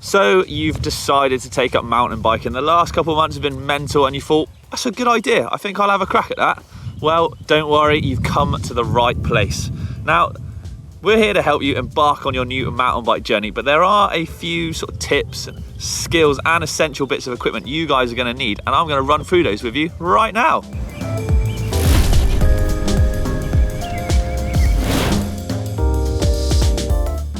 So you've decided to take up mountain biking. The last couple of months have been mental and you thought, that's a good idea. I think I'll have a crack at that. Well, don't worry, you've come to the right place. Now, we're here to help you embark on your new mountain bike journey, but there are a few sort of tips and skills and essential bits of equipment you guys are gonna need, and I'm gonna run through those with you right now.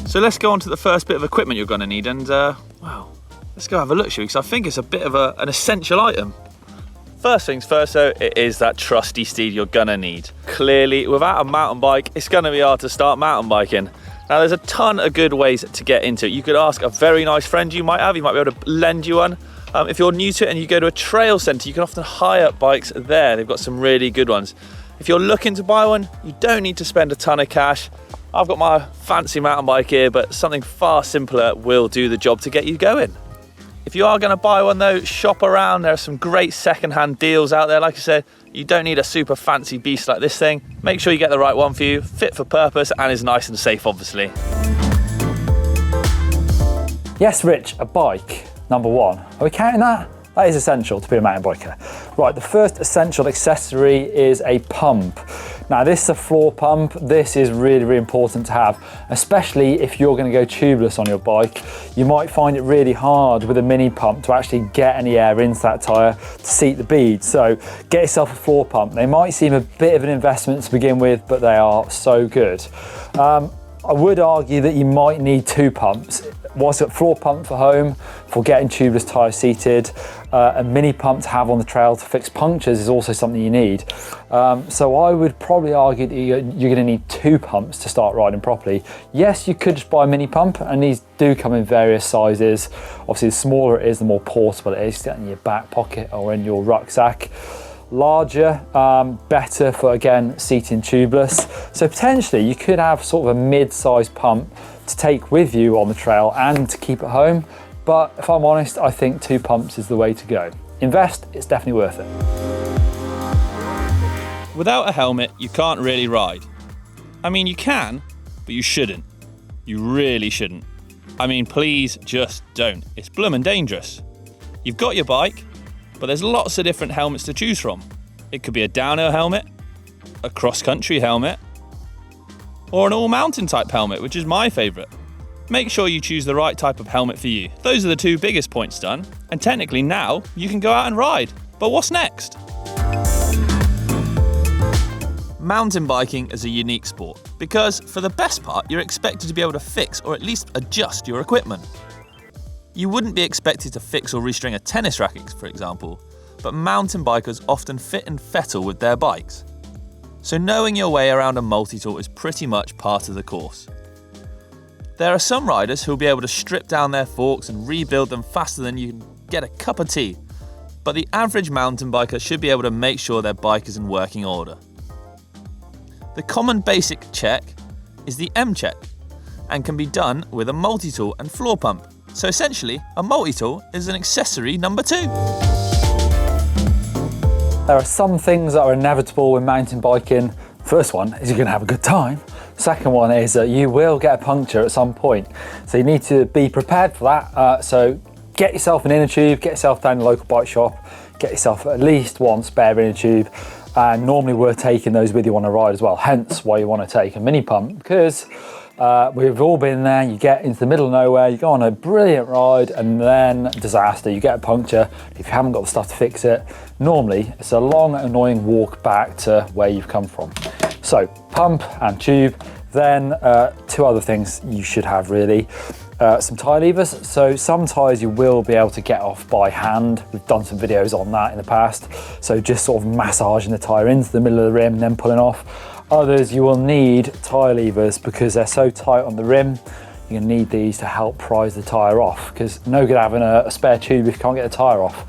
So let's go on to the first bit of equipment you're gonna need, and well, let's go have a look, shall we? Because I think it's a bit of an essential item. First things first though, it is that trusty steed you're gonna need. Clearly, without a mountain bike, it's gonna be hard to start mountain biking. Now there's a ton of good ways to get into it. You could ask a very nice friend you might have, he might be able to lend you one. If you're new to it and you go to a trail centre, you can often hire bikes there. They've got some really good ones. If you're looking to buy one, you don't need to spend a ton of cash. I've got my fancy mountain bike here, but something far simpler will do the job to get you going. If you are going to buy one though, shop around. There are some great second-hand deals out there. Like I said, you don't need a super fancy beast like this thing. Make sure you get the right one for you, fit for purpose, and is nice and safe, obviously. Yes, Rich, a bike, number one. Are we counting that? That is essential to be a mountain biker. Right, the first essential accessory is a pump. Now this is a floor pump. This is really, really important to have, especially if you're gonna go tubeless on your bike. You might find it really hard with a mini pump to actually get any air into that tyre to seat the bead. So get yourself a floor pump. They might seem a bit of an investment to begin with, but they are so good. I would argue that you might need two pumps. Whilst a floor pump for home, for getting tubeless tyres seated, a mini pump to have on the trail to fix punctures is also something you need. So I would probably argue that you're going to need two pumps to start riding properly. Yes, you could just buy a mini pump, and these do come in various sizes. Obviously, the smaller it is, the more portable it is to get in your back pocket or in your rucksack. Larger, better for, again, seating tubeless. So potentially you could have sort of a mid-sized pump to take with you on the trail and to keep at home. But if I'm honest, I think two pumps is the way to go. Invest, it's definitely worth it. Without a helmet, you can't really ride. I mean, you can, but you shouldn't. You really shouldn't. I mean, please just don't. It's bloomin' dangerous. You've got your bike, but there's lots of different helmets to choose from. It could be a downhill helmet, a cross-country helmet, or an all-mountain type helmet, which is my favourite. Make sure you choose the right type of helmet for you. Those are the two biggest points done, and technically now you can go out and ride. But what's next? Mountain biking is a unique sport because, for the best part, you're expected to be able to fix or at least adjust your equipment. You wouldn't be expected to fix or restring a tennis racket, for example, but mountain bikers often fit and fettle with their bikes. So knowing your way around a multi-tool is pretty much part of the course. There are some riders who will be able to strip down their forks and rebuild them faster than you can get a cup of tea, but the average mountain biker should be able to make sure their bike is in working order. The common basic check is the M check and can be done with a multi-tool and floor pump. So essentially, a multi-tool is an accessory number 2. There are some things that are inevitable with mountain biking. First one is you're going to have a good time. Second one is that you will get a puncture at some point. So you need to be prepared for that. So get yourself an inner tube, get yourself down to the local bike shop, get yourself at least one spare inner tube. And normally we're taking those with you on a ride as well. Hence why you want to take a mini pump, because we've all been there. You get into the middle of nowhere, you go on a brilliant ride, and then disaster. You get a puncture. If you haven't got the stuff to fix it, normally it's a long, annoying walk back to where you've come from. So pump and tube. Then two other things you should have really. Some tyre levers. So some tyres you will be able to get off by hand. We've done some videos on that in the past. So just sort of massaging the tyre into the middle of the rim and then pulling off. Others you will need tyre levers because they're so tight on the rim. You're gonna need these to help prise the tyre off, because no good having a spare tube if you can't get the tyre off.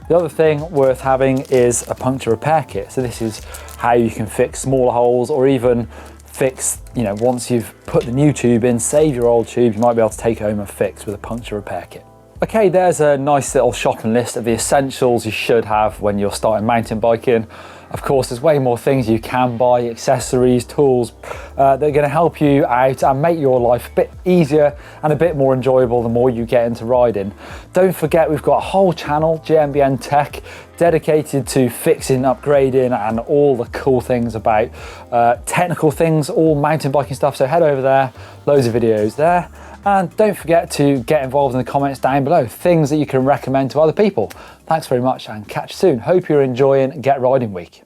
The other thing worth having is a puncture repair kit. So this is how you can fix smaller holes, or even fix, once you've put the new tube in, save your old tube, you might be able to take it home and fix with a puncture repair kit. Okay, there's a nice little shopping list of the essentials you should have when you're starting mountain biking. Of course, there's way more things you can buy, accessories, tools, that are gonna help you out and make your life a bit easier and a bit more enjoyable the more you get into riding. Don't forget, we've got a whole channel, GMBN Tech, dedicated to fixing, upgrading, and all the cool things about technical things, all mountain biking stuff. So head over there, loads of videos there. And don't forget to get involved in the comments down below, things that you can recommend to other people. Thanks very much and catch you soon. Hope you're enjoying Get Riding Week.